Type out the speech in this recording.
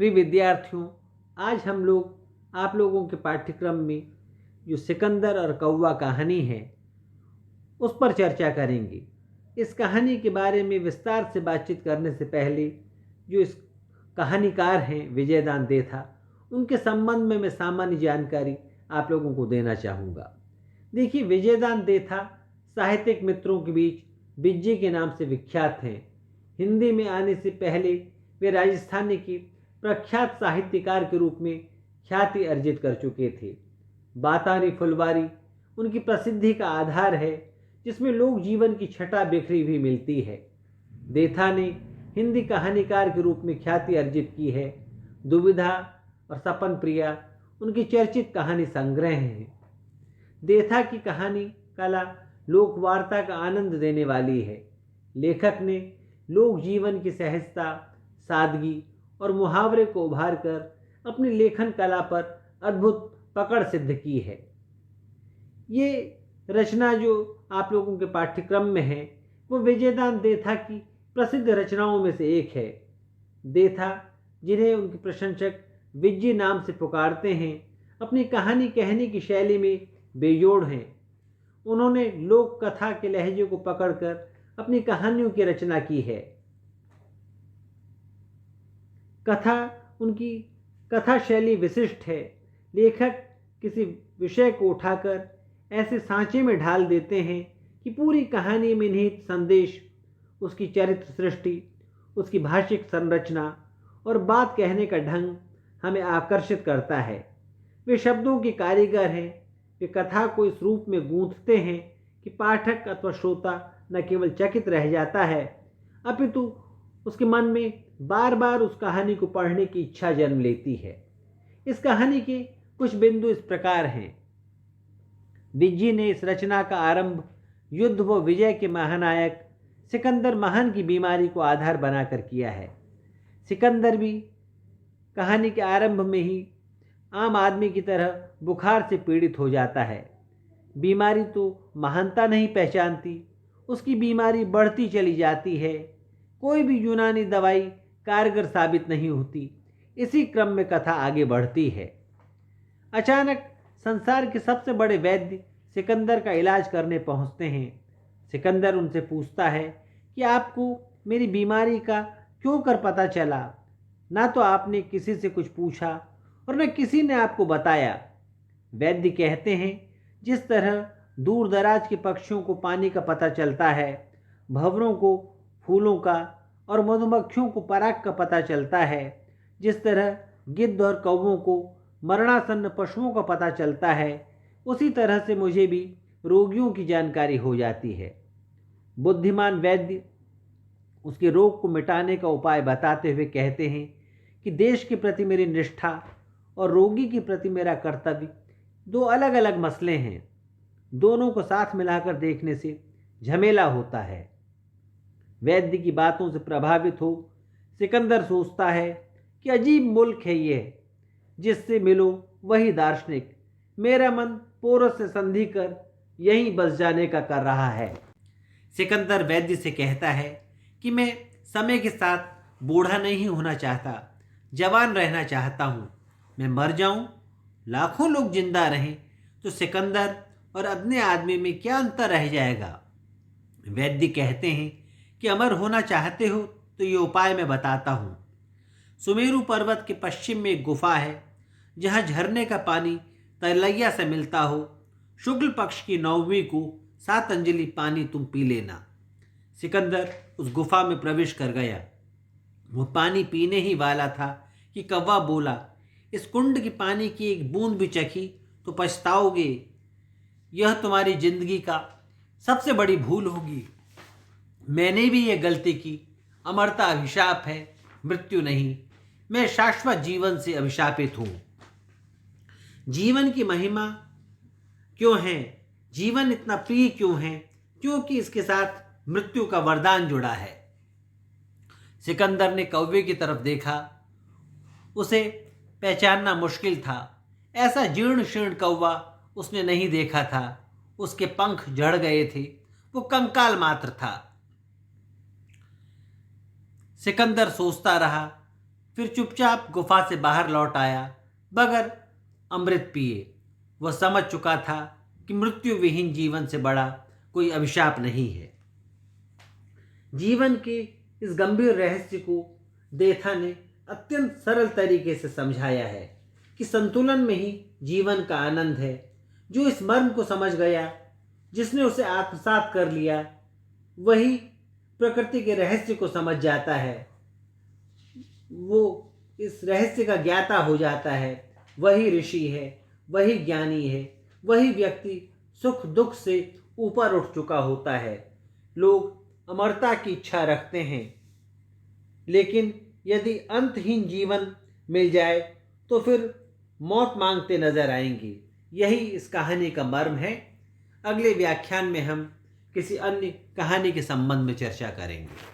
प्रिय विद्यार्थियों, आज हम लोग आप लोगों के पाठ्यक्रम में जो सिकंदर और कौवा कहानी है उस पर चर्चा करेंगे। इस कहानी के बारे में विस्तार से बातचीत करने से पहले जो इस कहानीकार हैं विजयदान देथा, उनके संबंध में मैं सामान्य जानकारी आप लोगों को देना चाहूँगा। देखिए, विजयदान देथा साहित्यिक मित्रों के बीच बिज्जी के नाम से विख्यात हैं। हिंदी में आने से पहले वे राजस्थानी की प्रख्यात साहित्यकार के रूप में ख्याति अर्जित कर चुके थे। बातारी फुलवारी उनकी प्रसिद्धि का आधार है, जिसमें लोक जीवन की छटा बिखरी हुई मिलती है। देथा ने हिंदी कहानीकार के रूप में ख्याति अर्जित की है। दुविधा और सपन प्रिया उनकी चर्चित कहानी संग्रह हैं। देथा की कहानी कला लोक वार्ता का आनंद देने वाली है। लेखक ने लोक जीवन की सहजता, सादगी और मुहावरे को उभार कर अपनी लेखन कला पर अद्भुत पकड़ सिद्ध की है। ये रचना जो आप लोगों के पाठ्यक्रम में है वो विजयदान देथा की प्रसिद्ध रचनाओं में से एक है। देथा, जिन्हें उनके प्रशंसक विज्जी नाम से पुकारते हैं, अपनी कहानी कहने की शैली में बेजोड़ हैं। उन्होंने लोक कथा के लहजे को पकड़कर अपनी कहानियों की रचना की है। उनकी कथा शैली विशिष्ट है। लेखक किसी विषय को उठाकर ऐसे सांचे में ढाल देते हैं कि पूरी कहानी में निहित संदेश, उसकी चरित्र सृष्टि, उसकी भाषिक संरचना और बात कहने का ढंग हमें आकर्षित करता है। वे शब्दों के कारीगर हैं। वे कथा को इस रूप में गूंथते हैं कि पाठक अथवा श्रोता न केवल चकित रह जाता है, अपितु उसके मन में बार बार उस कहानी को पढ़ने की इच्छा जन्म लेती है। इस कहानी के कुछ बिंदु इस प्रकार हैं। बिज्जी ने इस रचना का आरंभ युद्ध व विजय के महानायक सिकंदर महान की बीमारी को आधार बनाकर किया है। सिकंदर भी कहानी के आरंभ में ही आम आदमी की तरह बुखार से पीड़ित हो जाता है। बीमारी तो महानता नहीं पहचानती, उसकी बीमारी बढ़ती चली जाती है। कोई भी यूनानी दवाई कारगर साबित नहीं होती। इसी क्रम में कथा आगे बढ़ती है। अचानक संसार के सबसे बड़े वैद्य सिकंदर का इलाज करने पहुंचते हैं। सिकंदर उनसे पूछता है कि आपको मेरी बीमारी का क्यों कर पता चला? ना तो आपने किसी से कुछ पूछा और न किसी ने आपको बताया। वैद्य कहते हैं, जिस तरह दूर दराज के पक्षियों को पानी का पता चलता है, भंवरों को फूलों का और मधुमक्खियों को पराग का पता चलता है, जिस तरह गिद्ध और कौवों को मरणासन्न पशुओं का पता चलता है, उसी तरह से मुझे भी रोगियों की जानकारी हो जाती है। बुद्धिमान वैद्य उसके रोग को मिटाने का उपाय बताते हुए कहते हैं कि देश के प्रति मेरी निष्ठा और रोगी के प्रति मेरा कर्तव्य दो अलग अलग मसले हैं। दोनों को साथ मिलाकर देखने से झमेला होता है। वैद्य की बातों से प्रभावित हो सिकंदर सोचता है कि अजीब मुल्क है ये, जिससे मिलो वही दार्शनिक। मेरा मन पोरस से संधि कर यहीं बस जाने का कर रहा है। सिकंदर वैद्य से कहता है कि मैं समय के साथ बूढ़ा नहीं होना चाहता, जवान रहना चाहता हूँ। मैं मर जाऊँ, लाखों लोग जिंदा रहें, तो सिकंदर और अपने आदमी में क्या अंतर रह जाएगा? वैद्य कहते हैं कि अमर होना चाहते हो तो ये उपाय मैं बताता हूँ। सुमेरु पर्वत के पश्चिम में एक गुफा है, जहाँ झरने का पानी तलैया से मिलता हो। शुक्ल पक्ष की 9वीं को 7 अंजलि पानी तुम पी लेना। सिकंदर उस गुफा में प्रवेश कर गया। वो पानी पीने ही वाला था कि कौवा बोला, इस कुंड के पानी की एक बूंद भी चखी तो पछताओगे। यह तुम्हारी जिंदगी का सबसे बड़ी भूल होगी। मैंने भी यह गलती की। अमरता अभिशाप है, मृत्यु नहीं। मैं शाश्वत जीवन से अभिशापित हूँ। जीवन की महिमा क्यों है? जीवन इतना प्रिय क्यों है? क्योंकि इसके साथ मृत्यु का वरदान जुड़ा है। सिकंदर ने कौवे की तरफ देखा। उसे पहचानना मुश्किल था। ऐसा जीर्ण शीर्ण कौवा उसने नहीं देखा था। उसके पंख झड़ गए थे, वो कंकाल मात्र था। सिकंदर सोचता रहा फिर चुपचाप गुफा से बाहर लौट आया बगैर अमृत पिए। वह समझ चुका था कि मृत्यु विहीन जीवन से बड़ा कोई अभिशाप नहीं है। जीवन के इस गंभीर रहस्य को देथा ने अत्यंत सरल तरीके से समझाया है कि संतुलन में ही जीवन का आनंद है। जो इस मर्म को समझ गया, जिसने उसे आत्मसात कर लिया, वही प्रकृति के रहस्य को समझ जाता है। वो इस रहस्य का ज्ञाता हो जाता है। वही ऋषि है, वही ज्ञानी है, वही व्यक्ति सुख दुख से ऊपर उठ चुका होता है। लोग अमरता की इच्छा रखते हैं, लेकिन यदि अंतहीन जीवन मिल जाए तो फिर मौत मांगते नजर आएंगे। यही इस कहानी का मर्म है। अगले व्याख्यान में हम किसी अन्य कहानी के संबंध में चर्चा करेंगे।